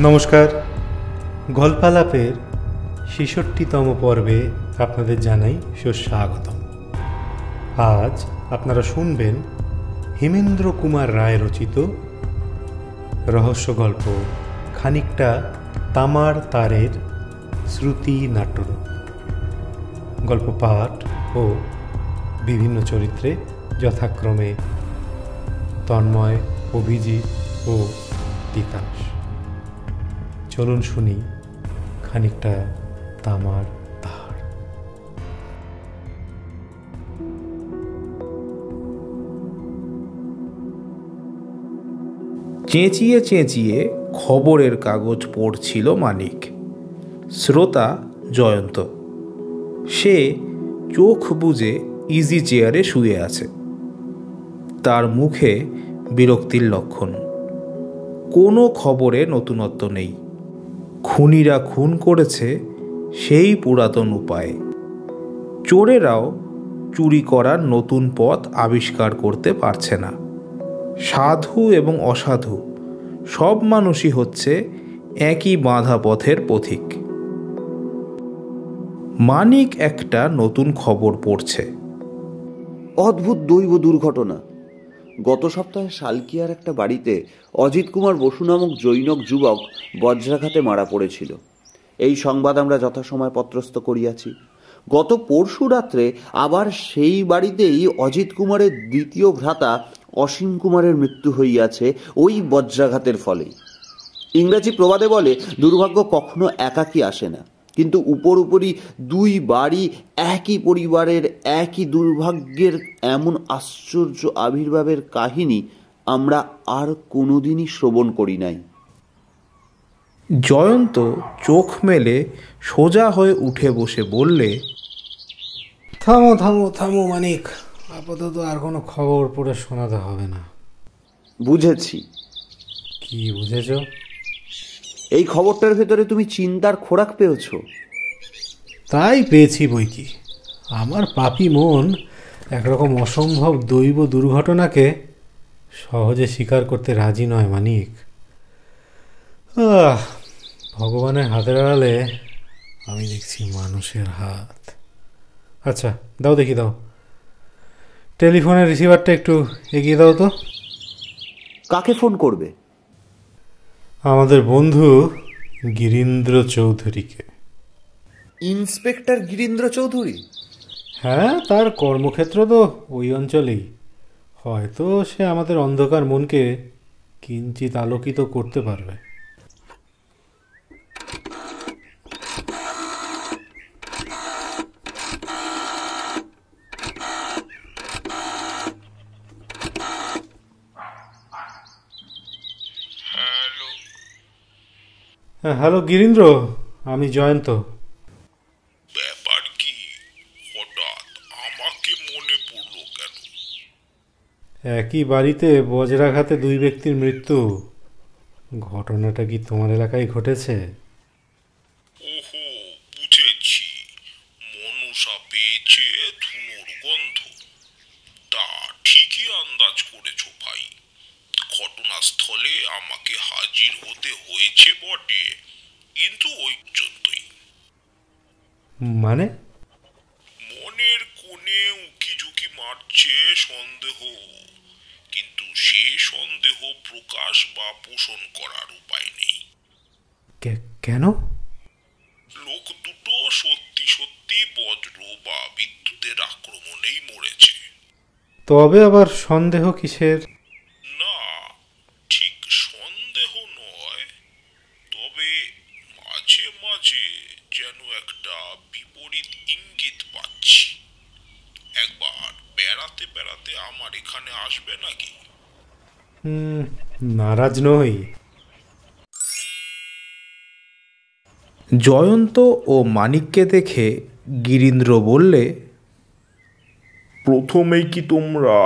নমস্কার, গল্পালাপের ৬৬তম পর্বে আপনাদের জানাই সুস্বাগতম। আজ আপনারা শুনবেন হেমেন্দ্র কুমার রায় রচিত রহস্য গল্প খানিকটা তামার তারের শ্রুতি নাট্যরূপ। গল্প পাঠ ও বিভিন্ন চরিত্রে যথাক্রমে তন্ময়, অভিজিৎ ও তিতাস। চলুন শুনি খানিকটা তামার তার। চেঁচিয়ে চেঁচিয়ে খবরের কাগজ পড়ছিল মানিক। শ্রোতা জয়ন্ত। সে চোখ বুজে ইজি চেয়ারে শুয়ে আছে। তার মুখে বিরক্তির লক্ষণ। কোনো খবরে নতুনত্ব নেই। খুনিরা খুন করেছে সেই পুরাতন উপায়ে। চোরেরাও চুরি করার নতুন পথ আবিষ্কার করতে পারছে না। সাধু এবং অসাধু সব মানুষই হচ্ছে একই বাঁধা পথের পথিক। মানিক একটা নতুন খবর পড়ছে। অদ্ভুত দৈব দুর্ঘটনা। গত সপ্তাহে শালকিয়ার একটা বাড়িতে অজিত কুমার বসু নামক জৈনক যুবক বজ্রাঘাতে মারা পড়েছিল। এই সংবাদ আমরা যথাসময় পত্রস্থ করিয়াছি। গত পরশু রাত্রে আবার সেই বাড়িতেই অজিত কুমারের দ্বিতীয় ভ্রাতা অসীম কুমারের মৃত্যু হইয়াছে ওই বজ্রাঘাতের ফলে। ইংরাজি প্রবাদে বলে, দুর্ভাগ্য কখনো একাকী আসে না। কিন্তু উপরি দুই বাড়ি একই পরিবারের একই দুর্ভাগ্যের এমন আশ্চর্য আবির্ভাবের কাহিনী আমরা আর কোনোদিনই শ্রবণ করি নাই। জয়ন্ত চোখ মেলে সোজা হয়ে উঠে বসে বললে, থামো থামো থামো মানিক, আপাতত আর কোনো খবর পড়ে শোনাতে হবে না। বুঝেছি। কি বুঝেছ? এই খবরটার ভেতরে তুমি চিন্তার খোরাক পেয়েছ। তাই পেয়েছি বই কি। আমার পাপী মন একরকম অসম্ভব দৈব দুর্ঘটনাকে সহজে স্বীকার করতে রাজি নয় মানিক। ভগবানের হাতের আড়ালে আমি দেখছি মানুষের হাত। আচ্ছা দাও, দেখি দাও, টেলিফোনের রিসিভারটা একটু এগিয়ে দাও তো। কাকে ফোন করবে? আমাদের বন্ধু গিরীন্দ্র চৌধুরীকে। ইন্সপেক্টর গিরীন্দ্র চৌধুরী? হ্যাঁ, তার কর্মক্ষেত্র তো ওই অঞ্চলেই। হয়তো সে আমাদের অন্ধকার মনকে কিঞ্চিত আলোকিত করতে পারবে। হ্যালো গিরীন্দ্র, আমি জয়ন্ত। ব্যাপার কি? হঠাৎ আমাকে মনে পড়লো কেন? একই বাড়িতে বজ্রাঘাতে দুই ব্যক্তির মৃত্যু। ঘটনাটা কি তোমার এলাকায় ঘটেছে? ওহো, বুঝেছি। মনসা পেয়েছে ধুনোর গন্ধ। তা ঠিকই আন্দাজ করেছো ভাই। ঘটনাস্থলে আমাকে হাজির হতে হয়েছে বটে, কিন্তু ওই পর্যন্তই। মানে? মনের কোণে উকিঝুঁকি মারছে সন্দেহ, কিন্তু সে সন্দেহ প্রকাশ বা পোষণ করার উপায় নেই। কেন? লোক দুটো সত্যি সত্যি বজ্র বা বিদ্যুতের আক্রমণেই মরেছে। তবে আবার সন্দেহ কিসের? না, ঠিক সন্দেহ নয়, তবে মাঝে মাঝে যেন একটা বিপরীত ইঙ্গিত পাচ্ছি। একবার বেড়াতে বেড়াতে আমার এখানে আসবে নাকি? নারাজ নই। জয়ন্ত ও মানিককে দেখে গিরীন্দ্র বললে, প্রথমেই কি তোমরা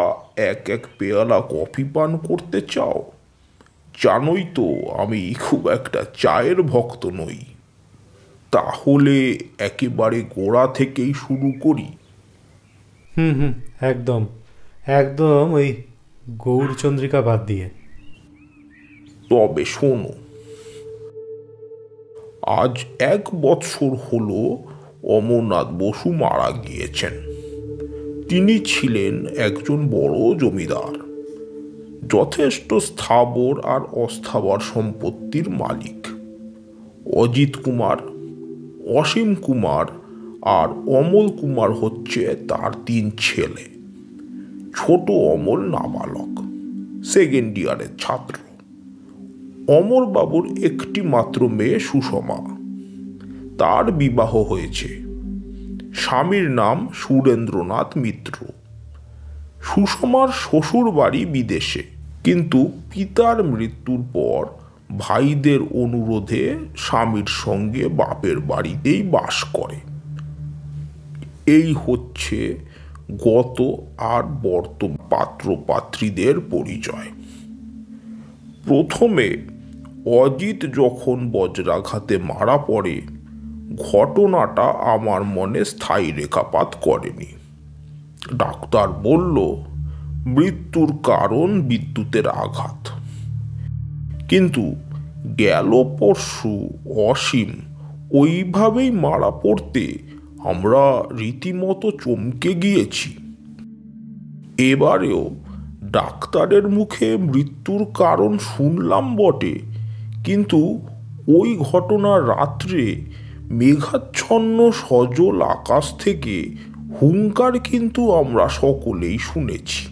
এক এক পেয়ালা কফি পান করতে চাও? জানোই তো আমি খুব একটা চায়ের ভক্ত নই। তাহলে একেবারে গোড়া থেকেই শুরু করি। একদম একদম, ওই গৌরচন্দ্রিকা বাদ দিয়ে। তবে শোনো, আজ 1 বৎসর হলো অমরনাথ বসু মারা গিয়েছেন। তিনি ছিলেন একজন বড় জমিদার, যথেষ্ট স্থাবর আর অস্থাবর সম্পত্তির মালিক। অজিত কুমার, অসীম কুমার আর অমল কুমার হচ্ছে তার 3 ছেলে। ছোট অমল নাবালক, সেকেন্ড ইয়ারের ছাত্র। অমরবাবুর একটি মাত্র মেয়ে সুষমা, তার বিবাহ হয়েছে। স্বামীর নাম সুরেন্দ্রনাথ মিত্র। সুষমার শ্বশুর বাড়ি বিদেশে, কিন্তু পিতার মৃত্যুর পর ভাইদের অনুরোধে স্বামীর সঙ্গে বাপের বাড়িতেই বাস করে। এই হচ্ছে গত আর বর্তমান পাত্র পাত্রীদের পরিচয়। প্রথমে অজিত যখন বজ্রাঘাতে মারা পড়ে, ঘটনাটা আমার মনে স্থায়ী রেখাপাত করেনি। ডাক্তার বলল মৃত্যুর কারণ বিদ্যুতের আঘাত। কিন্তু গেল পরশু অসীম ওইভাবেই মারা পড়তে আমরা রীতিমতো চমকে গিয়েছি। এবারেও ডাক্তারের মুখে মৃত্যুর কারণ শুনলাম বটে, কিন্তু ওই ঘটনার রাত্রে মেঘাচ্ছন্ন সজল আকাশ থেকে হুঙ্কার কিন্তু আমরা সকলেই শুনেছি।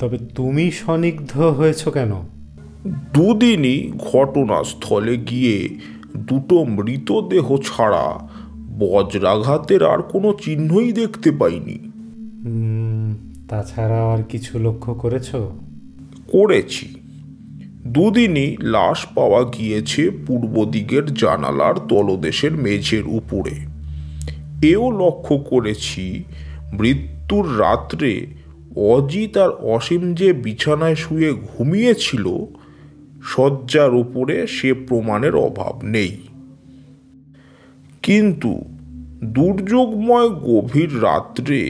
তবে তুমি সনিগ্ধ হয়েছ কেন? দুদিনই ঘটনাস্থলে গিয়ে 2টো মৃতদেহ ছাড়া বজ্রাঘাতের আর কোনো চিহ্নই দেখতে পাইনি। তাছাড়া আর কিছু লক্ষ্য করেছি। দুদিনই লাশ পাওয়া গিয়েছে পূর্ব দিকের জানালার তলদেশের মেঝের উপরে। এও লক্ষ্য করেছি মৃত্যুর রাত্রে অজিত আর অসীম যে বিছানায় শুয়ে ঘুমিয়েছিল, শয্যার উপরে সে প্রমাণের অভাব নেই। কিন্তু দুর্যোগময় গভীর রাত্রে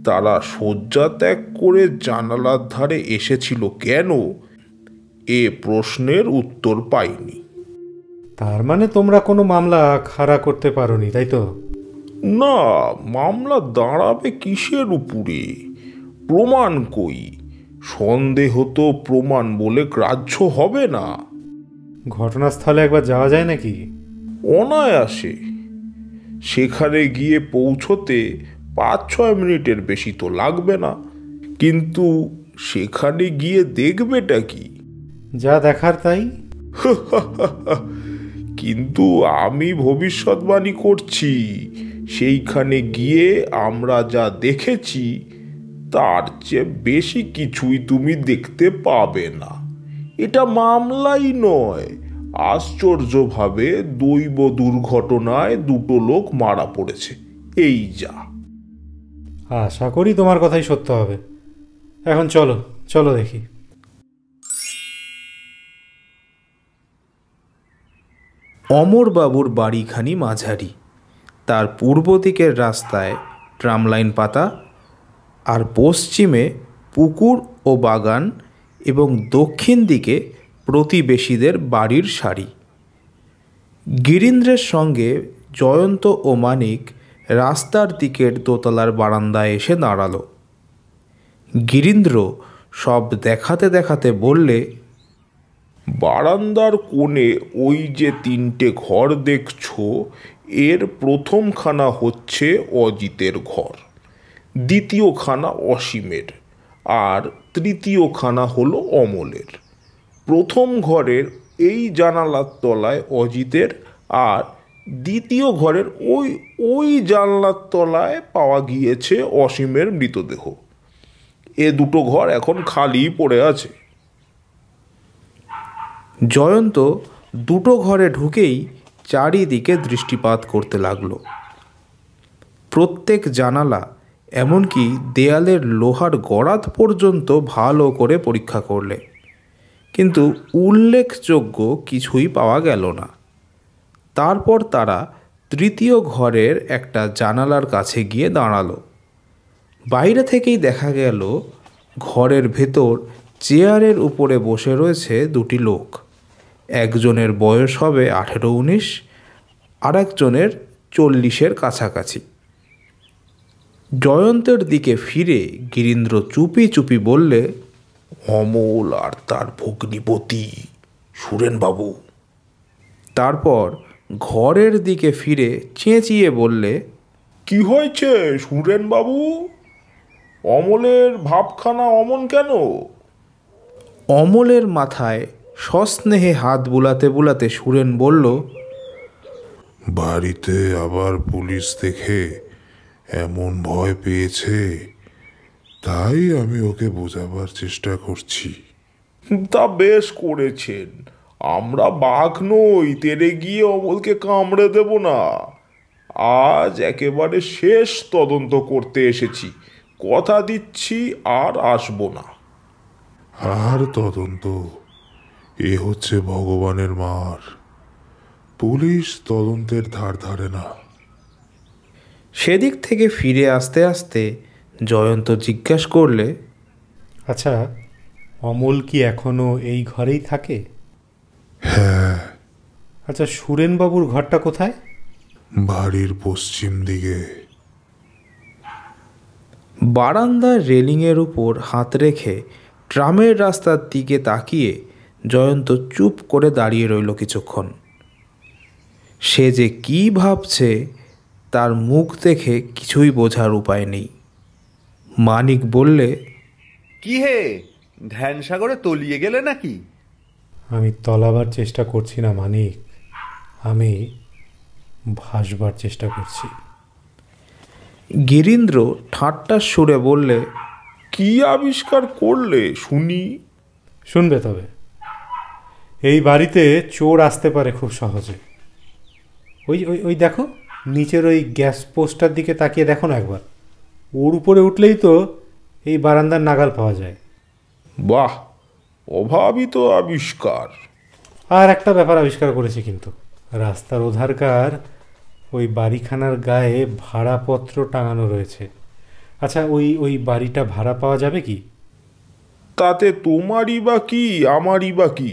তারা শয্যা ত্যাগ করে জানালার ধারে এসেছিল কেন, এ প্রশ্নের উত্তর পাইনি। তার মানে তোমরা কোনো মামলা খাড়া করতে পারোনি, তাই তো? না, মামলা দাঁড়াবে কিসের উপরে? প্রমাণ কই? সন্দেহ তো প্রমাণ বলে গ্রাহ্য হবে না। ঘটনাস্থলে একবার যাওয়া যায় নাকি? অনায়াসে। সেখানে গিয়ে পৌঁছতে 5-6 মিনিটের বেশি তো লাগবে না। কিন্তু সেখানে গিয়ে দেখবেটা কি? যা দেখার তাই। কিন্তু আমি ভবিষ্যৎবাণী করছি, সেইখানে গিয়ে আমরা যা দেখেছি তার চেয়ে বেশি কিছুই তুমি দেখতে পাবে না। এটা মামলাই নয়, আশ্চর্যভাবে দৈব দুর্ঘটনায় 2টো লোক মারা পড়েছে, এই যা। আশা করি তোমার কথাই সত্য হবে। এখন চলো চলো দেখি। অমরবাবুর বাড়িখানি মাঝারি। তার পূর্ব দিকের রাস্তায় ট্রাম লাইন পাতা, আর পশ্চিমে পুকুর ও বাগান, এবং দক্ষিণ দিকে প্রতিবেশীদের বাড়ির সারি। গিরীন্দ্রের সঙ্গে জয়ন্ত ও মানিক রাস্তার দিকের দোতলার বারান্দায় এসে দাঁড়ালো। গিরীন্দ্র সব দেখাতে দেখাতে বললে, বারান্দার কোণে ওই যে 3টে ঘর দেখছো, এর প্রথমখানা হচ্ছে অজিতের ঘর, দ্বিতীয়খানা অসীমের, আর তৃতীয়খানা হলো অমলের। প্রথম ঘরের এই জানালার তলায় অজিতের, আর দ্বিতীয় ঘরের ওই জানলার তলায় পাওয়া গিয়েছে অসীমের মৃতদেহ। এ 2টো ঘর এখন খালি পড়ে আছে। জয়ন্ত 2টো ঘরে ঢুকেই চারিদিকে দৃষ্টিপাত করতে লাগলো। প্রত্যেক জানালা, এমনকি দেয়ালের লোহার গরাদ পর্যন্ত ভালো করে পরীক্ষা করলে, কিন্তু উল্লেখযোগ্য কিছুই পাওয়া গেল না। তারপর তারা তৃতীয় ঘরের একটা জানালার কাছে গিয়ে দাঁড়ালো। বাইরে থেকেই দেখা গেল ঘরের ভেতর চেয়ারের উপরে বসে রয়েছে 2টি লোক। একজনের বয়স হবে 18-19, আর একজনের 40-এর কাছাকাছি। জয়ন্তের দিকে ফিরে গিরীন্দ্র চুপি চুপি বললে, অমল আর তার ভগ্নিপতি সুরেনবাবু। তারপর ঘরের দিকে ফিরে চেঁচিয়ে বললে, কি হয়েছে সুরেনবাবু? অমলের ভাবখানা অমন কেন? অমলের মাথায় সস্নেহে হাত বুলাতে বুলাতে সুরেন বলল, বাড়িতে আবার পুলিশ দেখে এমন ভয় পেয়েছে, তাই আমি ওকে বোঝাবার চেষ্টা করছি। তা বেশ করেছেন। আমরা বাঘ নই, তেড়ে গিয়ে অমলকে কামড়ে দেব না। আজ একেবারে শেষ তদন্ত করতে এসেছি। কথা দিচ্ছি আর আসবো না। আর তদন্ত? এ হচ্ছে ভগবানের মার। পুলিশ তদন্তের ধার ধারে না। সেদিক থেকে ফিরে আসতে আসতে জয়ন্ত জিজ্ঞাসা করলে, আচ্ছা, অমল কি এখনো এই ঘরেই থাকে? হ্যাঁ, আচ্ছা, সুরেনবাবুর ঘরটা কোথায়? বাড়ির পশ্চিম দিকে। বারান্দার রেলিংয়ের উপর হাত রেখে ট্রামের রাস্তার দিকে তাকিয়ে জয়ন্ত চুপ করে দাঁড়িয়ে রইল কিছুক্ষণ। সে যে কি ভাবছে তার মুখ দেখে কিছুই বোঝার উপায় নেই। মানিক বললে, কি হে, ধ্যান সাগরে তলিয়ে গেলে নাকি? আমি তলাবার চেষ্টা করছি না মানিক, আমি ভাসবার চেষ্টা করছি। গিরীন্দ্র ঠাট্টার সুরে বললে, কি আবিষ্কার করলে শুনি? শুনবে তবে? এই বাড়িতে চোর আসতে পারে খুব সহজে। ওই ওই ওই দেখো, নিচের ওই গ্যাস পোস্টটার দিকে তাকিয়ে দেখো না একবার। ওর উপরে উঠলেই তো এই বারান্দার নাগাল পাওয়া যায়। বাহ, অভাবিত আবিষ্কার। আর একটা ব্যাপার আবিষ্কার করেছি কিন্তু, রাস্তার ওধারকার ওই বাড়িখানার গায়ে ভাড়াপত্র টাঙানো রয়েছে। আচ্ছা, ওই ওই বাড়িটা ভাড়া পাওয়া যাবে কি? তাতে তোমারই বা কি, আমারই বা কি?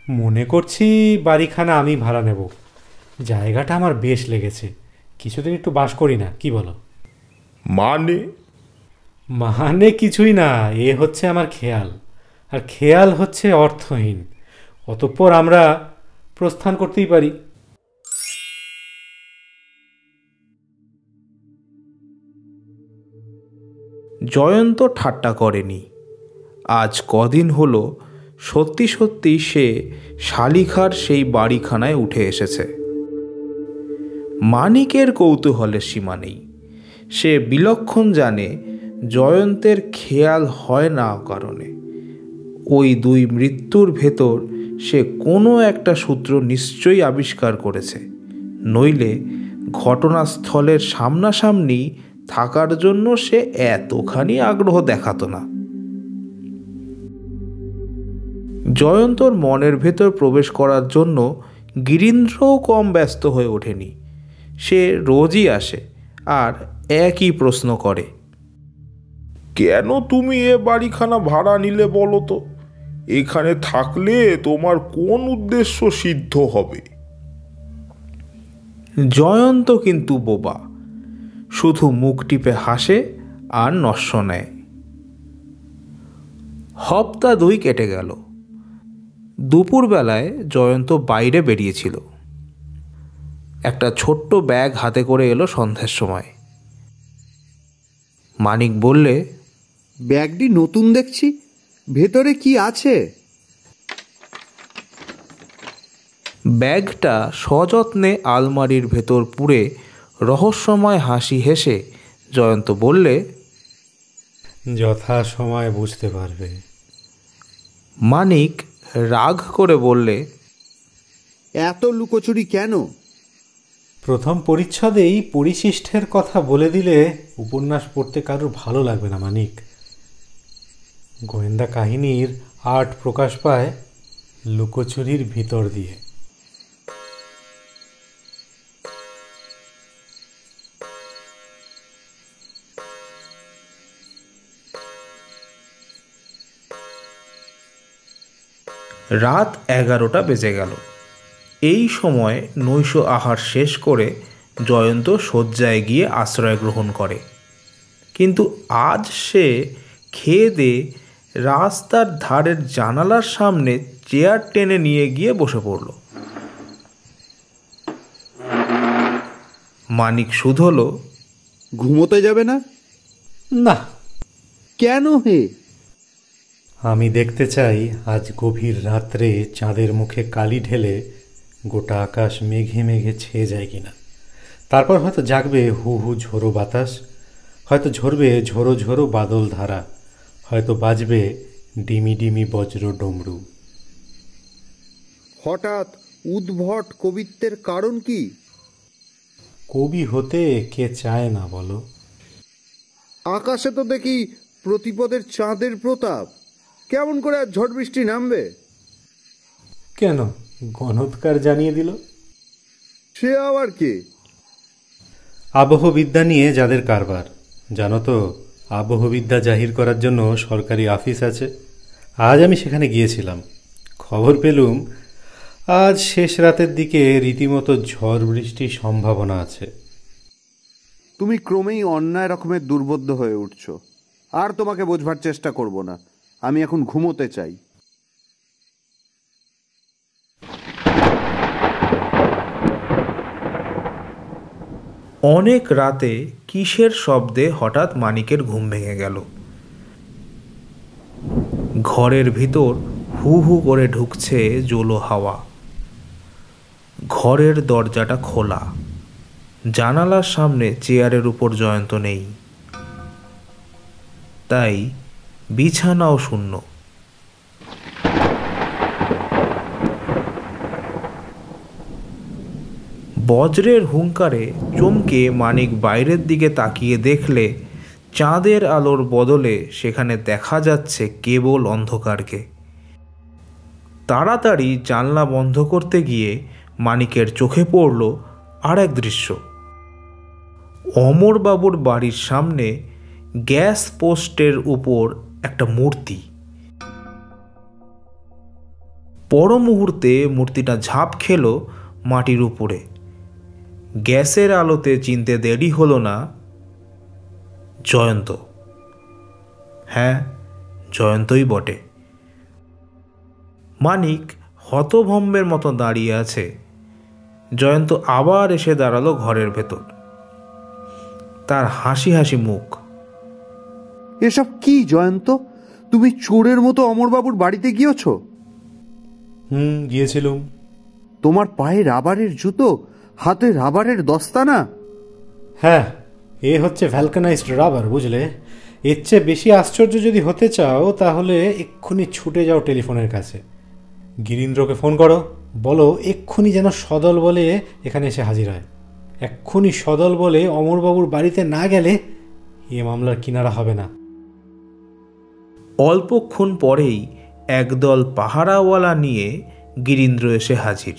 মনে করছি বাড়িখানা আমি ভাড়া নেব। জায়গাটা আমার বেশ লেগেছে, কিছুদিন একটু বাস করি না, কি বলো? মানে? মানে কিছুই না, এ হচ্ছে আমার খেয়াল, আর খেয়াল হচ্ছে অর্থহীন। অতঃপর আমরা প্রস্থান করতেই পারি। জয়ন্ত ঠাট্টা করেনি। আজ কদিন হলো সত্যি সত্যি সে শালিখার সেই বাড়িখানায় উঠে এসেছে। মানিকের কৌতূহলের সীমা নেই। সে বিলক্ষণ জানে জয়ন্তের খেয়াল হয় না কারণে। ওই দুই মৃত্যুর ভেতর সে কোনো একটা সূত্র নিশ্চয়ই আবিষ্কার করেছে, নইলে ঘটনাস্থলের সামনাসামনি থাকার জন্য সে এতখানি আগ্রহ দেখাতো না। জয়ন্তর মনের ভেতর প্রবেশ করার জন্য গিরীন্দ্রও কম ব্যস্ত হয়ে ওঠেনি। সে রোজই আসে আর একই প্রশ্ন করে, কেন তুমি এ বাড়িখানা ভাড়া নিলে বলো তো? এখানে থাকলে তোমার কোন উদ্দেশ্য সিদ্ধ হবে? জয়ন্ত কিন্তু বোবা, শুধু মুখ টিপে হাসে আর নস্য নেয়। হপ্তা 2 কেটে গেল। দুপুরবেলায় জয়ন্ত বাইরে বেরিয়েছিল। একটা ছোট্ট ব্যাগ হাতে করে এলো সন্ধ্যার সময়। মানিক বললে, ব্যাগটি নতুন দেখছি, ভেতরে কি আছে? ব্যাগটা সযত্নে আলমারির ভেতর পুরে রহস্যময় হাসি হেসে জয়ন্ত বললে, যথা সময় বুঝতে পারবে। মানিক রাগ করে বললে, এত লুকোচুরি কেন? প্রথম পরিচ্ছদেই পরিশিষ্টের কথা বলে দিলে উপন্যাস পড়তে কারোর ভালো লাগবে না মানিক। গোয়েন্দা কাহিনীর আর্ট প্রকাশ পায় লুকোচুরির ভিতর দিয়ে। রাত 11টা বেজে গেল। এই সময় নৈশ আহার শেষ করে জয়ন্ত শয্যায় গিয়ে আশ্রয় গ্রহণ করে। কিন্তু আজ সে খেয়ে দিয়ে রাস্তার ধারের জানালার সামনে চেয়ার টেনে নিয়ে গিয়ে বসে পড়ল। মানিক শুধল, ঘুমোতে যাবে না? না, কেন হে? আমি দেখতে চাই আজ গভীর রাত্রে চাঁদের মুখে কালি ঢেলে গোটা আকাশ মেঘে মেঘে ছেয়ে যায় কিনা। তারপর হয়তো জাগবে হু হু ঝোড়ো বাতাস, হয়তো ঝরবে ঝোড়ো ঝোড়ো বাদল ধারা, হয়তো বাজবে ডিমি ডিমি বজ্র ডমরু। হঠাৎ উদ্ভট কবিত্বের কারণ কি? কবি হতে কে চায় না বলো? আকাশে তো দেখি প্রতিপদের চাঁদের প্রতাপ, কেমন করে আর ঝড় বৃষ্টি নামবে? কেন, গণৎকার জানিয়ে দিল? সে আবার কে? আবহবিদ্যা নিয়ে যাদের কারবার, জানো তো, আবহবিদ্যা জাহির করার জন্য সরকারি অফিস আছে। আজ আমি সেখানে গিয়েছিলাম। খবর পেলুম আজ শেষ রাতের দিকে রীতিমতো ঝড় বৃষ্টির সম্ভাবনা আছে। তুমি ক্রমেই অন্যায় রকমের দুর্বোধ্য হয়ে উঠছ। আর তোমাকে বোঝবার চেষ্টা করব না। আমি এখন ঘুমোতে চাই। অনেক রাতে কিসের শব্দে হঠাৎ মানিকের ঘুম ভেঙে গেল। ঘরের ভিতর হু হু করে ঢুকছে জোলো হাওয়া। ঘরের দরজাটা খোলা, জানালার সামনে চেয়ারের উপর জয়ন্ত নেই, তাই বিছানাও শূন্য। বজ্রের হুঙ্কারে চমকে মানিক বাইরের দিকে তাকিয়ে দেখলে চাঁদের আলোর বদলে সেখানে দেখা যাচ্ছে কেবল অন্ধকারকে। তাড়াতাড়ি জানলা বন্ধ করতে গিয়ে মানিকের চোখে পড়ল আর এক দৃশ্য। অমরবাবুর বাড়ির সামনে গ্যাস পোস্টের উপর একটা মূর্তি। পর মুহূর্তে মূর্তিটা ঝাঁপ খেল মাটির উপরে। গ্যাসের আলোতে চিনতে দেরি হলো না, জয়ন্ত। হ্যাঁ, জয়ন্তই বটে। মানিক হতভম্বের মতো দাঁড়িয়ে আছে। জয়ন্ত আবার এসে দাঁড়ালো ঘরের ভেতর। তার হাসি হাসি মুখ। এসব কি জয়ন্ত? তুমি চোরের মতো অমরবাবুর বাড়িতে গিয়েছ? গিয়েছিলুম। তোমার পায়ে রাবারের জুতো, হাতে রাবারের দস্তানা? হ্যাঁ, এ হচ্ছে ভ্যালকানাইজড রাবার, বুঝলে? এর চেয়ে বেশি আশ্চর্য যদি হতে চাও তাহলে এক্ষুনি ছুটে যাও টেলিফোনের কাছে, গিরীন্দ্রকে ফোন করো, বলো এক্ষুনি যেন সদল বলে এখানে এসে হাজির হয়। এক্ষুনি সদল বলে অমরবাবুর বাড়িতে না গেলে এ মামলার কিনারা হবে না। অল্পক্ষণ পরেই একদল পাহারাওয়ালা নিয়ে গিরীন্দ্র এসে হাজির।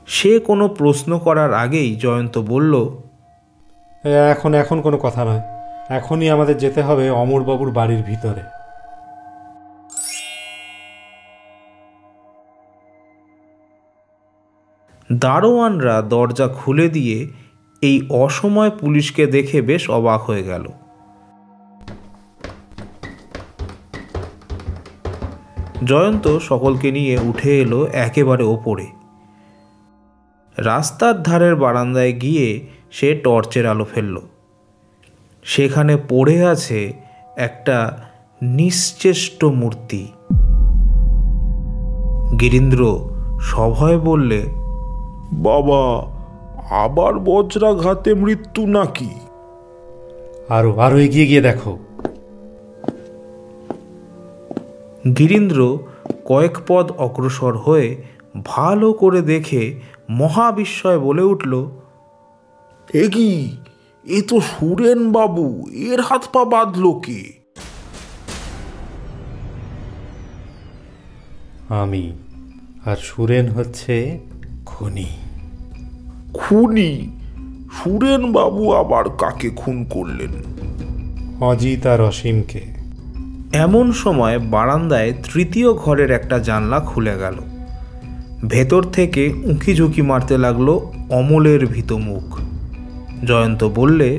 সে কোনো প্রশ্ন করার আগেই জয়ন্ত বলল, এখন কোনো কথা নয়, এখনই আমাদের যেতে হবে অমরবাবুর বাড়ির ভিতরে। দারোয়ানরা দরজা খুলে দিয়ে এই অসময় পুলিশকে দেখে বেশ অবাক হয়ে গেল। জয়ন্ত সকলকে নিয়ে উঠে এলো একেবারে ওপরে। রাস্তার ধারের বারান্দায় গিয়ে সে টর্চের আলো ফেলল। সেখানে পড়ে আছে একটা নিশ্চেষ্ট মূর্তি। গিরীন্দ্র সভয়ে বললে, বাবা, আবার বজ্রাঘাতে মৃত্যু নাকি? আরো এগিয়ে গিয়ে দেখো। গিরীন্দ্র কয়েক পদ অগ্রসর হয়ে ভালো করে দেখে মহাবিস্ময় বলে উঠল, এ কি? এ তো সুরেন বাবু, এর হাত পা বাঁধল কে? আমি, আর সুরেন হচ্ছে খুনি। খুনি? সুরেন বাবু আবার কাকে খুন করলেন? অজিত আর অসীমকে। এমন সময় বারান্দায় তৃতীয় ঘরের একটা জানলা খুলে গেল। ভেতর থেকে উঁকি ঝুঁকি মারতে লাগলো অমলের ভীত মুখ। জয়ন্ত বললে,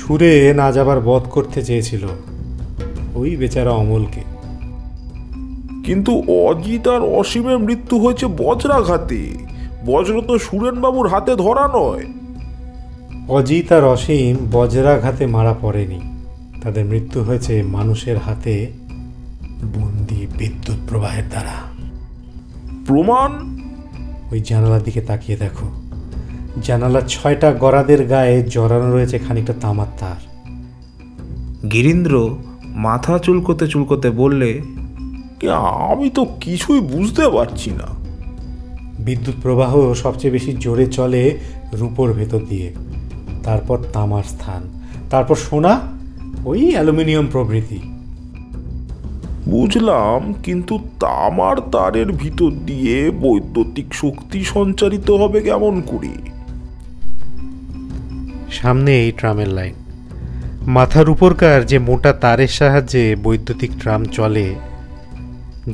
সুরে না যাবার বধ করতে চেয়েছিল ওই বেচারা অমলকে। কিন্তু অজিত আর অসীমের মৃত্যু হয়েছে বজ্রাঘাতে। বজ্র তো সুরেনবাবুর হাতে ধরা নয়। অজিত আর অসীম বজ্রাঘাতে মারা পড়েনি, তাদের মৃত্যু হয়েছে মানুষের হাতে বন্দি বিদ্যুৎ প্রবাহের দ্বারা। প্রমাণ? ওই জানালার দিকে তাকিয়ে দেখো, জানালার 6টা গরাদের গায়ে জড়ানো রয়েছে খানিকটা তামার তার। গিরীন্দ্র মাথা চুলকোতে চুলকোতে বললে, আমি তো কিছুই বুঝতে পারছি না। বিদ্যুৎ প্রবাহ সবচেয়ে বেশি জোরে চলে রূপোর ভেতর দিয়ে, তারপর তামার স্থান, তারপর সোনা, ওই অ্যালুমিনিয়াম প্রভৃতি। বুঝলাম, কিন্তু তামার তারের ভিতর দিয়ে বৈদ্যুতিক শক্তি সঞ্চারিত হবে কেমন করে? সামনে এই ট্রামের লাইন, মাথার উপরকার যে মোটা তারের সাহায্যে বৈদ্যুতিক ট্রাম চলে,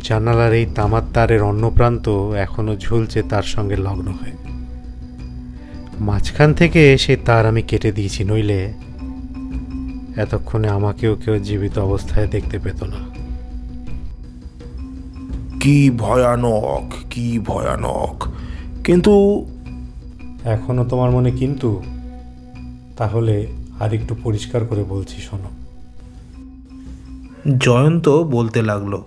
জানালার এই তামার তারের অন্য প্রান্ত এখনো ঝুলছে তার সঙ্গে লগ্ন হয়ে। মাঝখান থেকে সেই তার আমি কেটে দিয়েছি, নইলে এতক্ষণে আমাকেও কেউ জীবিত অবস্থায় দেখতে পেত না। কি ভয়ানক, কি ভয়ানক! কিন্তু এখনো তোমার মনে কিন্তু? তাহলে আর একটু পরিষ্কার করে বলছি, শোনো। জয়ন্ত বলতে লাগলো,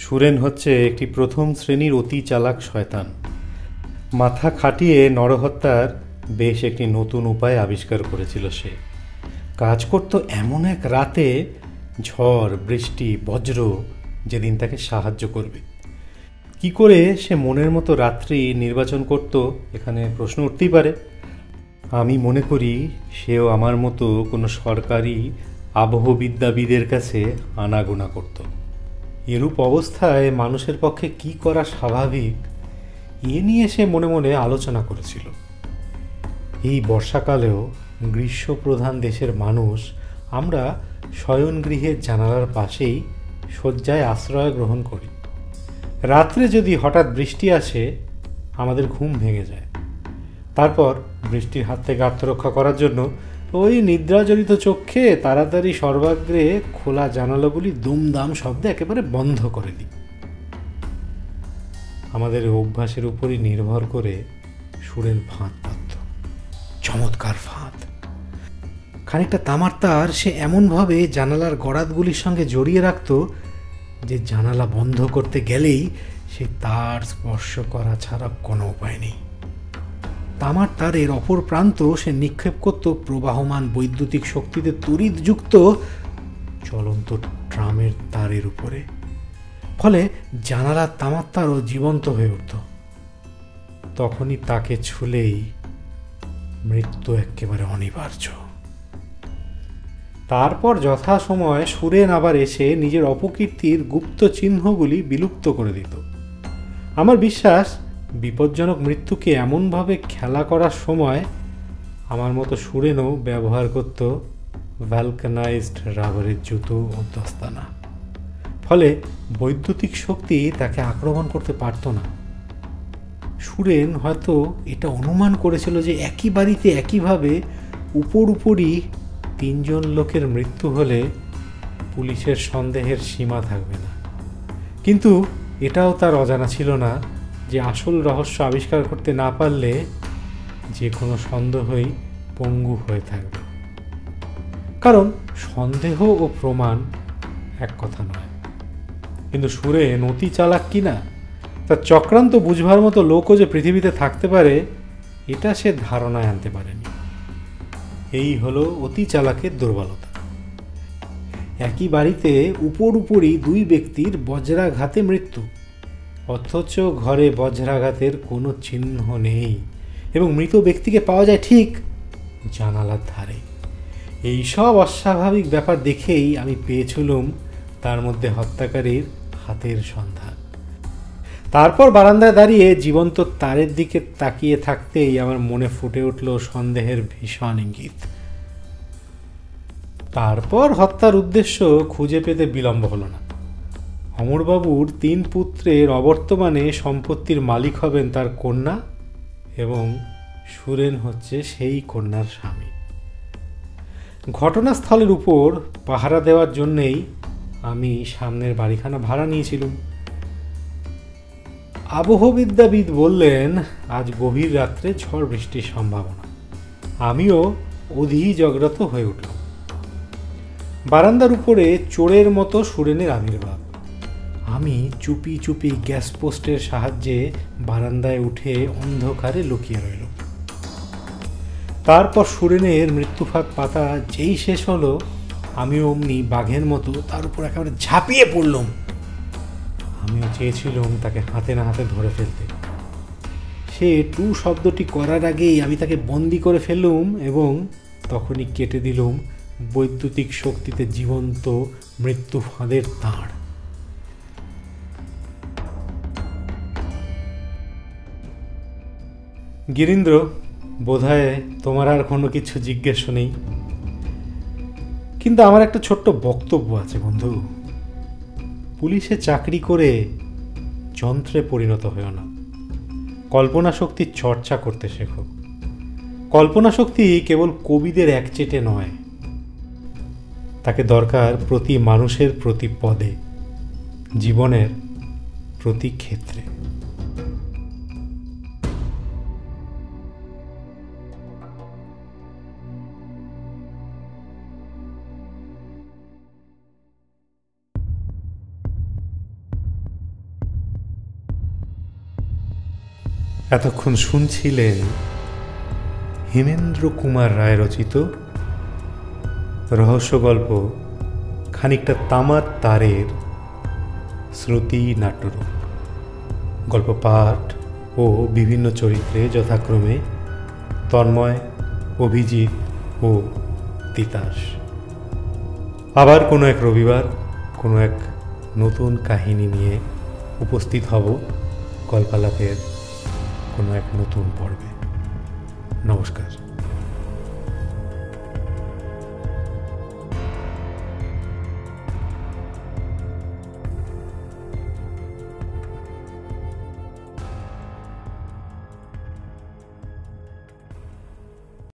সুরেন হচ্ছে একটি প্রথম শ্রেণীর অতি চালাক শয়তান। মাথা খাটিয়ে নরহত্যার বেশ একটি নতুন উপায় আবিষ্কার করেছিল সে। কাজ করত এমন এক রাতে, ঝড় বৃষ্টি বজ্র যেদিন তাকে সাহায্য করবে। কি করে সে মনের মতো রাত্রি নির্বাচন করত, এখানে প্রশ্ন উঠতেই পারে। আমি মনে করি সেও আমার মতো কোনো সরকারি আবহবিদ্যাবিদের কাছে আনাগোনা করত। এরূপ অবস্থায় মানুষের পক্ষে কি করা স্বাভাবিক, এ নিয়ে সে মনে মনে আলোচনা করেছিল। এই বর্ষাকালেও গ্রীষ্মপ্রধান দেশের মানুষ আমরা শয়নগৃহের জানালার পাশেই শয্যায় আশ্রয় গ্রহণ করি। রাত্রে যদি হঠাৎ বৃষ্টি আসে, আমাদের ঘুম ভেঙে যায়। তারপর বৃষ্টির হাত থেকে আত্মরক্ষা করার জন্য ওই নিদ্রাজড়িত চক্ষে তাড়াতাড়ি সর্বাগ্রে খোলা জানালাগুলি দুমদাম শব্দে একেবারে বন্ধ করে দিই। আমাদের অভ্যাসের উপরই নির্ভর করে সুরেন ফাঁদ পাতত, চমৎকার ফাঁদ। খানিকটা তামার তার সে এমনভাবে জানালার গরাদগুলির সঙ্গে জড়িয়ে রাখত যে জানালা বন্ধ করতে গেলেই সে তার স্পর্শ করা ছাড়া কোনো উপায় নেই। তামার তারের অপর প্রান্ত সে নিক্ষেপ করত প্রবাহমান বৈদ্যুতিক শক্তিতে তড়িৎযুক্ত চলন্ত ট্রামের তারের উপরে। ফলে জানালার তামার তারও জীবন্ত হয়ে উঠত। তখনই তাকে ছুলেই মৃত্যু একেবারে অনিবার্য। তারপর যথাসময়ে সুরেন আবার এসে নিজের অপকীর্তির গুপ্ত চিহ্নগুলি বিলুপ্ত করে দিত। আমার বিশ্বাস, বিপজ্জনক মৃত্যুকে এমনভাবে খেলা করার সময় আমার মতো সুরেনও ব্যবহার করত ভ্যালকানাইজড রাবারের জুতো ও দস্তানা। ফলে বৈদ্যুতিক শক্তি তাকে আক্রমণ করতে পারত না। সুরেন হয়তো এটা অনুমান করেছিল যে একই বাড়িতে একইভাবে উপরই 3 জন লোকের মৃত্যু হলে পুলিশের সন্দেহের সীমা থাকবে না। কিন্তু এটাও তার অজানা ছিল না যে আসল রহস্য আবিষ্কার করতে না পারলে যে কোনো সন্দেহই পঙ্গু হয়ে থাকবে। কারণ সন্দেহ ও প্রমাণ এক কথা নয়। কিন্তু সুরেন অতি চালাক কিনা, তার চক্রান্ত বুঝবার মতো লোকও যে পৃথিবীতে থাকতে পারে, এটা সে ধারণায় আনতে পারেনি। এই হলো অতি চালাকের দুর্বলতা। একই বাড়িতে উপরই 2 ব্যক্তির বজ্রাঘাতে মৃত্যু, অথচ ঘরে বজ্রাঘাতের কোনো চিহ্ন নেই এবং মৃত ব্যক্তিকে পাওয়া যায় ঠিক জানালার ধারে। এই সব অস্বাভাবিক ব্যাপার দেখেই আমি পেয়েছিলাম তার মধ্যে হত্যাকারীর হাতের সন্ধান। তারপর বারান্দায় দাঁড়িয়ে জীবন্ত তারের দিকে তাকিয়ে থাকতেই আমার মনে ফুটে উঠল সন্দেহের ভীষণ ইঙ্গিত। তারপর হত্যার উদ্দেশ্য খুঁজে পেতে বিলম্ব হলো না। অমরবাবুর 3 পুত্রের অবর্তমানে সম্পত্তির মালিক হবেন তার কন্যা, এবং সুরেন হচ্ছে সেই কন্যার স্বামী। ঘটনাস্থলের উপর পাহারা দেওয়ার জন্যেই আমি সামনের বাড়িখানা ভাড়া নিয়েছিলাম। আবহবিদ্যাবিদ বললেন আজ গভীর রাত্রে ঝড় বৃষ্টির সম্ভাবনা। আমিও অধিজগ্রত হয়ে উঠলাম। বারান্দার উপরে চোরের মতো সুরেনের আবির্ভাব। আমি চুপি চুপি গ্যাস পোস্টের সাহায্যে বারান্দায় উঠে অন্ধকারে লুকিয়ে রইল। তারপর সুরেনের মৃত্যুফাত পাতা যেই শেষ হলো, আমিও অমনি বাঘের মতো তার উপর একেবারে ঝাঁপিয়ে পড়লাম। আমিও চেয়েছিলাম তাকে হাতে না হাতে ধরে ফেলতে। সে টু শব্দটি করার আগেই আমি তাকে বন্দি করে ফেললুম এবং তখনই কেটে দিলুম বৈদ্যুতিক শক্তিতে জীবন্ত মৃত্যু ফাঁদের তাঁড়। গিরীন্দ্র, বোধহয় তোমার আর কোনো কিছু জিজ্ঞেস নেই, কিন্তু আমার একটা ছোট্ট বক্তব্য আছে বন্ধু। পুলিশে চাকরি করে যন্ত্রে পরিণত হয়েও না। কল্পনা শক্তির চর্চা করতে শেখো। কল্পনা শক্তি কেবল কবিদের একচেটে নয়, তাকে দরকার প্রতি মানুষের প্রতি পদে, জীবনের প্রতি ক্ষেত্রে। এতক্ষণ শুনছিলেন হেমেন্দ্র কুমার রায় রচিত রহস্য গল্প খানিকটা তামার তারের শ্রুতি নাট্যরূপ। গল্প পাঠ ও বিভিন্ন চরিত্রে যথাক্রমে তন্ময়, অভিজিৎ ও তিতাস। আবার কোনো এক রবিবার কোনো এক নতুন কাহিনী নিয়ে উপস্থিত হব গল্পালাপের কোনো এক নতুন পর্বে। নমস্কার।